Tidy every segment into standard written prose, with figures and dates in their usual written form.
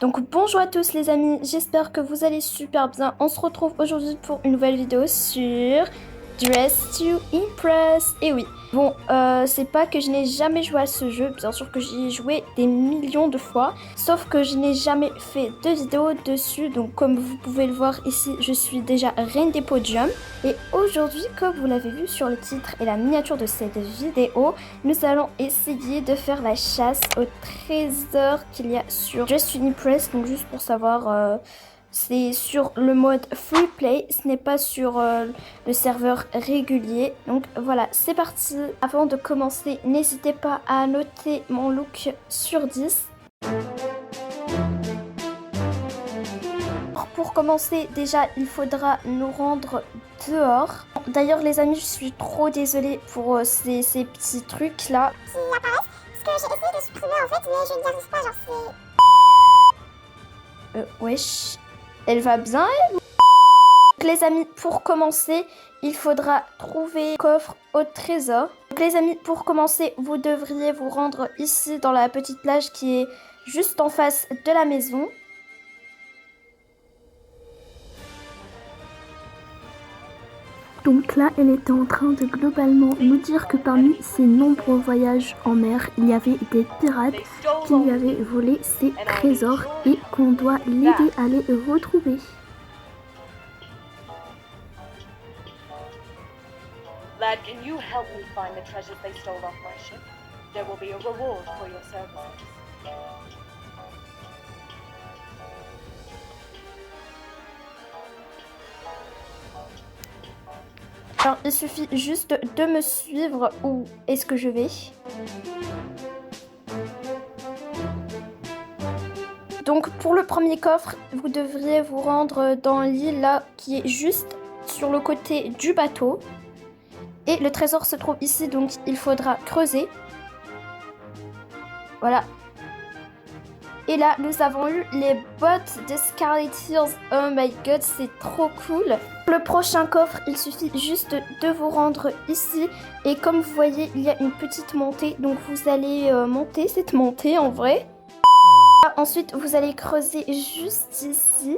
Donc bonjour à tous les amis, j'espère que vous allez super bien. On se retrouve aujourd'hui pour une nouvelle vidéo sur Dress to Impress. Et oui, bon, c'est pas que je n'ai jamais joué à ce jeu, bien sûr que j'y ai joué des millions de fois, sauf que je n'ai jamais fait de vidéo dessus. Donc comme vous pouvez le voir ici, je suis déjà reine des podiums. Et aujourd'hui, comme vous l'avez vu sur le titre et la miniature de cette vidéo, nous allons essayer de faire la chasse au trésor qu'il y a sur Dress to Impress. Donc juste pour savoir, c'est sur le mode free play, ce n'est pas sur le serveur régulier. Donc voilà, c'est parti. Avant de commencer, n'hésitez pas à noter mon look sur 10. Pour commencer, déjà, il faudra nous rendre dehors. D'ailleurs, les amis, je suis trop désolée pour ces petits trucs-là qui apparaissent. Parce que j'ai essayé de supprimer en fait, mais je n'y arrive pas, genre c'est... Wesh, elle va bien, elle? Donc, les amis, pour commencer, il faudra trouver le coffre au trésor. Donc, les amis, pour commencer, vous devriez vous rendre ici dans la petite plage qui est juste en face de la maison. Donc là, elle était en train de globalement nous dire que parmi ses nombreux voyages en mer, il y avait des pirates qui lui avaient volé ses trésors et qu'on doit l'aider à les retrouver. Lad, can you help me find the treasures they stole off my ship? There will be a reward for your services. Alors, il suffit juste de me suivre où est-ce que je vais. Donc, pour le premier coffre, vous devriez vous rendre dans l'île là qui est juste sur le côté du bateau. Et le trésor se trouve ici, donc il faudra creuser. Voilà. Et là, nous avons eu les bottes de Scarlet Tears. Oh my god, c'est trop cool. Le prochain coffre, il suffit juste de vous rendre ici. Et comme vous voyez, il y a une petite montée. Donc vous allez monter cette montée en vrai. Ensuite, vous allez creuser juste ici.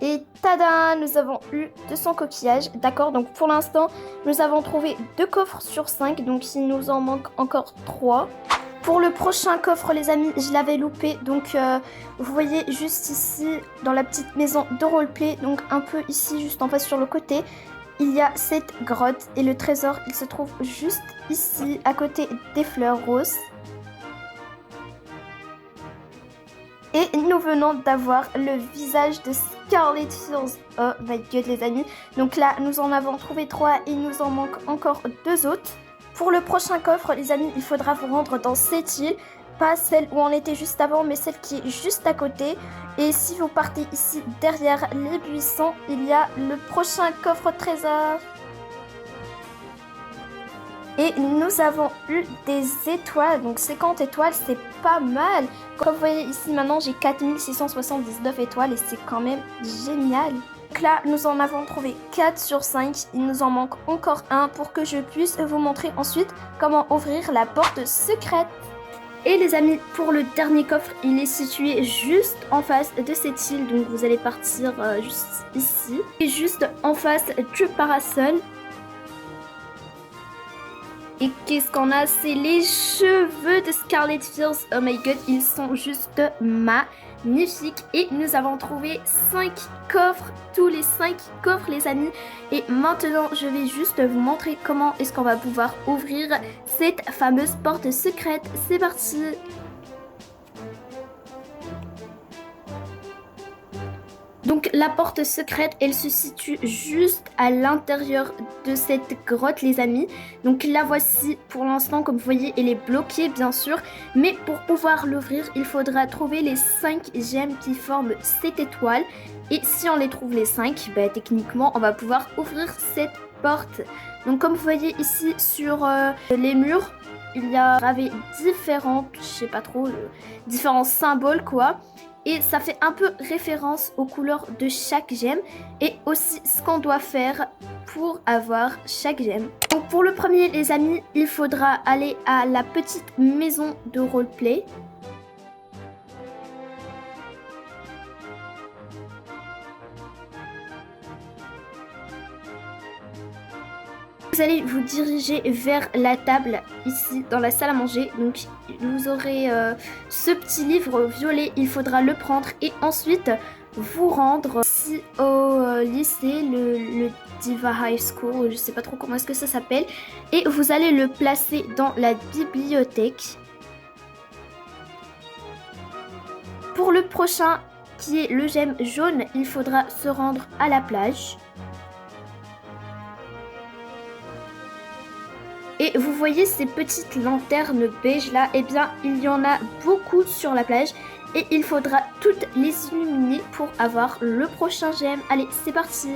Et tada, nous avons eu 200 coquillages. D'accord, donc pour l'instant, nous avons trouvé 2 coffres sur 5. Donc il nous en manque encore 3. Pour le prochain coffre, les amis, je l'avais loupé. Donc vous voyez juste ici, dans la petite maison de roleplay, donc un peu ici, juste en face sur le côté, il y a cette grotte. Et le trésor, il se trouve juste ici, à côté des fleurs roses. Et nous venons d'avoir le visage de Scarlet Tears. Oh my god, les amis. Donc là, nous en avons trouvé 3 et il nous en manque encore 2 autres. Pour le prochain coffre, les amis, il faudra vous rendre dans cette île. Pas celle où on était juste avant, mais celle qui est juste à côté. Et si vous partez ici, derrière les buissons, il y a le prochain coffre trésor. Et nous avons eu des étoiles, donc 50 étoiles, c'est pas mal. Comme vous voyez ici, maintenant, j'ai 4679 étoiles et c'est quand même génial. Donc là, nous en avons trouvé 4 sur 5. Il nous en manque encore un pour que je puisse vous montrer ensuite comment ouvrir la porte secrète. Et les amis, pour le dernier coffre, il est situé juste en face de cette île. Donc vous allez partir juste ici. Et juste en face du parasol. Et qu'est-ce qu'on a? C'est les cheveux de Scarlet Tears. Oh my god, ils sont juste magnifiques. Et nous avons trouvé 5 coffres, tous les 5 coffres les amis. Et maintenant, je vais juste vous montrer comment est-ce qu'on va pouvoir ouvrir cette fameuse porte secrète. C'est parti! Donc la porte secrète, elle se situe juste à l'intérieur de cette grotte les amis. Donc la voici pour l'instant, comme vous voyez, elle est bloquée bien sûr. Mais pour pouvoir l'ouvrir, il faudra trouver les 5 gemmes qui forment cette étoile. Et si on les trouve les 5, bah, techniquement on va pouvoir ouvrir cette porte. Donc comme vous voyez ici sur les murs, il y a gravé différents, je sais pas trop, différents symboles quoi. Et ça fait un peu référence aux couleurs de chaque gemme et aussi ce qu'on doit faire pour avoir chaque gemme. Donc pour le premier les amis, il faudra aller à la petite maison de roleplay. Vous allez vous diriger vers la table ici dans la salle à manger. Donc vous aurez ce petit livre violet, il faudra le prendre et ensuite vous rendre ici au lycée, le Diva High School, je sais pas trop comment est-ce que ça s'appelle. Et vous allez le placer dans la bibliothèque. Pour le prochain qui est le gemme jaune, il faudra se rendre à la plage. Et vous voyez ces petites lanternes beige là, eh bien il y en a beaucoup sur la plage et il faudra toutes les illuminer pour avoir le prochain gemme. Allez, c'est parti!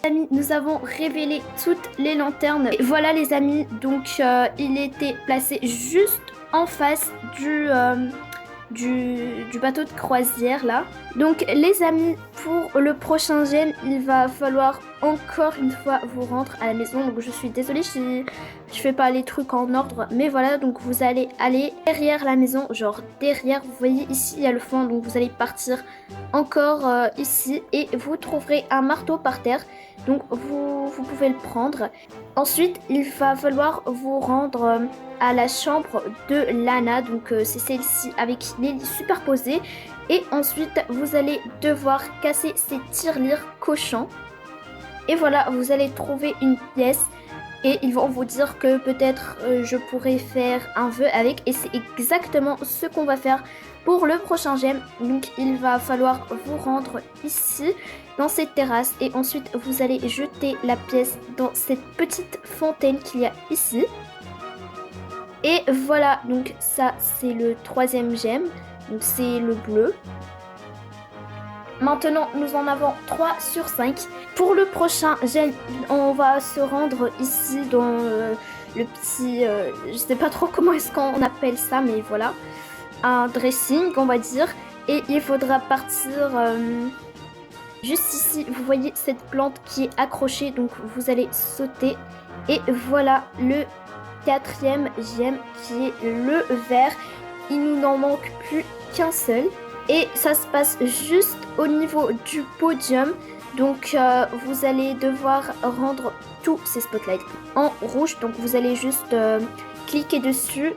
Amis, nous avons révélé toutes les lanternes. Et voilà les amis, donc il était placé juste en face du bateau de croisière là. Donc les amis, pour le prochain gemme, il va falloir encore une fois vous rendre à la maison. Donc je suis désolée si je fais pas les trucs en ordre, mais voilà, donc vous allez aller derrière la maison, genre derrière, vous voyez ici il y a le fond, donc vous allez partir encore ici et vous trouverez un marteau par terre. Donc vous pouvez le prendre. Ensuite, il va falloir vous rendre à la chambre de Lana. Donc c'est celle-ci avec les lits superposés. Et ensuite, vous allez devoir casser ces tirelires cochons. Et voilà, vous allez trouver une pièce. Et ils vont vous dire que peut-être je pourrais faire un vœu avec. Et c'est exactement ce qu'on va faire pour le prochain gemme. Donc il va falloir vous rendre ici dans cette terrasse et ensuite vous allez jeter la pièce dans cette petite fontaine qu'il y a ici. Et voilà, donc ça c'est le troisième gemme, donc c'est le bleu. Maintenant nous en avons 3 sur 5. Pour le prochain gemme, on va se rendre ici dans le petit, je sais pas trop comment est-ce qu'on appelle ça, mais voilà, un dressing on va dire. Et il faudra partir juste ici, vous voyez cette plante qui est accrochée, donc vous allez sauter. Et voilà le quatrième gemme qui est le vert. Il nous n'en manque plus qu'un seul. Et ça se passe juste au niveau du podium. Donc vous allez devoir rendre tous ces spotlights en rouge. Donc vous allez juste cliquer dessus.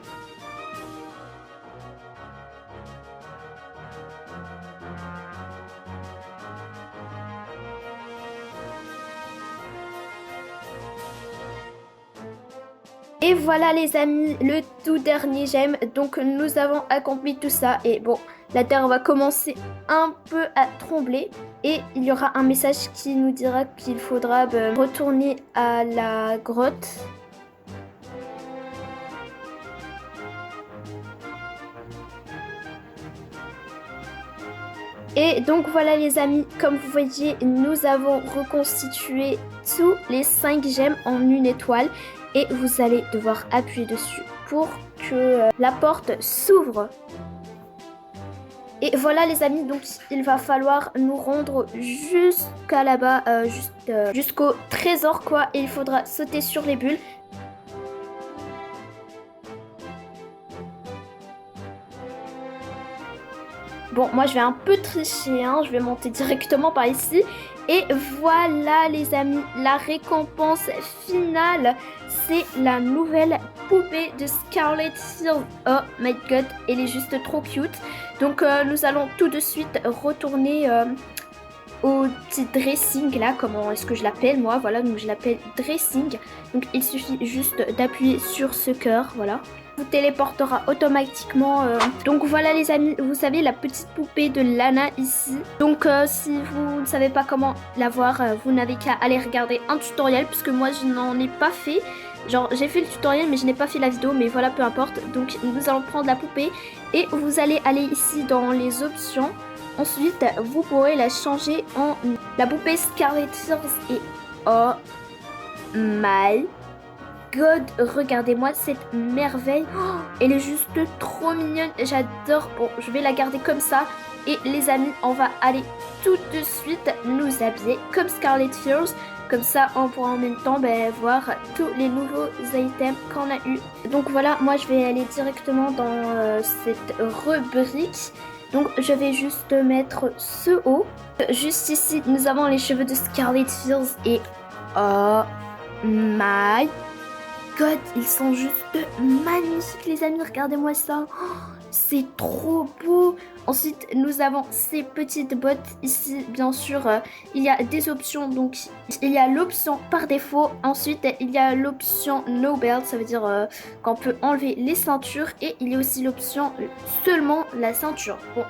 Et voilà les amis, le tout dernier gemme. Donc nous avons accompli tout ça. Et bon, la terre va commencer un peu à trembler. Et il y aura un message qui nous dira qu'il faudra retourner à la grotte. Et donc voilà les amis, comme vous voyez, nous avons reconstitué tous les 5 gemmes en une étoile. Et vous allez devoir appuyer dessus pour que la porte s'ouvre. Et voilà les amis, donc il va falloir nous rendre jusqu'à là-bas, jusqu'au trésor quoi. Et il faudra sauter sur les bulles. Bon, moi je vais un peu tricher, hein. Je vais monter directement par ici. Et voilà les amis, la récompense finale, c'est la nouvelle poupée de Scarlet Hill. Oh my god, elle est juste trop cute. Donc nous allons tout de suite retourner au petit dressing là, comment est-ce que je l'appelle moi, voilà, donc je l'appelle dressing. Donc il suffit juste d'appuyer sur ce cœur, voilà. vous téléportera automatiquement. Donc voilà les amis, vous savez la petite poupée de Lana ici. Donc si vous ne savez pas comment l'avoir, vous n'avez qu'à aller regarder un tutoriel puisque moi je n'en ai pas fait. Genre j'ai fait le tutoriel mais je n'ai pas fait la vidéo, mais voilà, peu importe. Donc nous allons prendre la poupée et vous allez aller ici dans les options. Ensuite vous pourrez la changer en la poupée Scarlet Tears et oh my god, regardez-moi cette merveille. Oh, elle est juste trop mignonne, j'adore. Bon, je vais la garder comme ça. Et les amis, on va aller tout de suite nous habiller comme Scarlet Tears. Comme ça, on pourra en même temps voir tous les nouveaux items qu'on a eu. Donc voilà, moi je vais aller directement dans cette rubrique. Donc je vais juste mettre ce haut. Juste ici, nous avons les cheveux de Scarlet Tears et oh my god, ils sont juste magnifiques les amis, regardez-moi ça. Oh, c'est trop beau. Ensuite, nous avons ces petites bottes ici. Bien sûr, il y a des options. Donc, il y a l'option par défaut. Ensuite, il y a l'option no belt. Ça veut dire qu'on peut enlever les ceintures. Et il y a aussi l'option seulement la ceinture. Bon,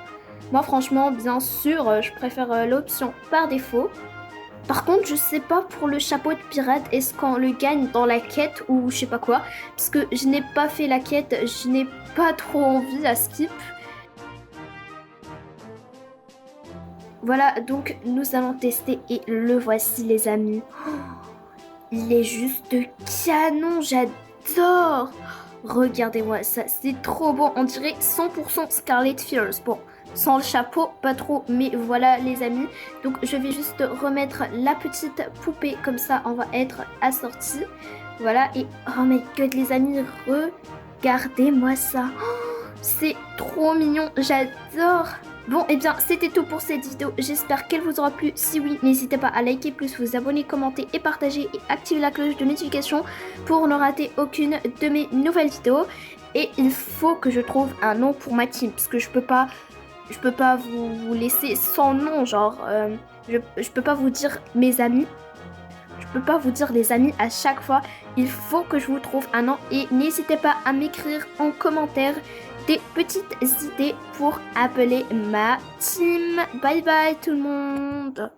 moi franchement, bien sûr, je préfère l'option par défaut. Par contre, je sais pas pour le chapeau de pirate, est-ce qu'on le gagne dans la quête ou je sais pas quoi. Parce que je n'ai pas fait la quête, je n'ai pas trop envie à skip. Voilà, donc nous allons tester et le voici les amis. Oh, il est juste canon, j'adore. Regardez-moi ça, c'est trop bon, on dirait 100% Scarlet Tears. Bon, sans le chapeau, pas trop, mais voilà les amis. Donc je vais juste remettre la petite poupée, comme ça on va être assorti. Voilà, et oh my god les amis, regardez-moi ça. Oh, c'est trop mignon, j'adore. Bon, et bien, c'était tout pour cette vidéo. J'espère qu'elle vous aura plu. Si oui, n'hésitez pas à liker plus, vous abonner, commenter et partager et activer la cloche de notification pour ne rater aucune de mes nouvelles vidéos. Et il faut que je trouve un nom pour ma team, parce que je peux pas vous laisser sans nom, genre, je peux pas vous dire mes amis. Je peux pas vous dire les amis à chaque fois. Il faut que je vous trouve un nom et n'hésitez pas à m'écrire en commentaire des petites idées pour appeler ma team. Bye bye tout le monde.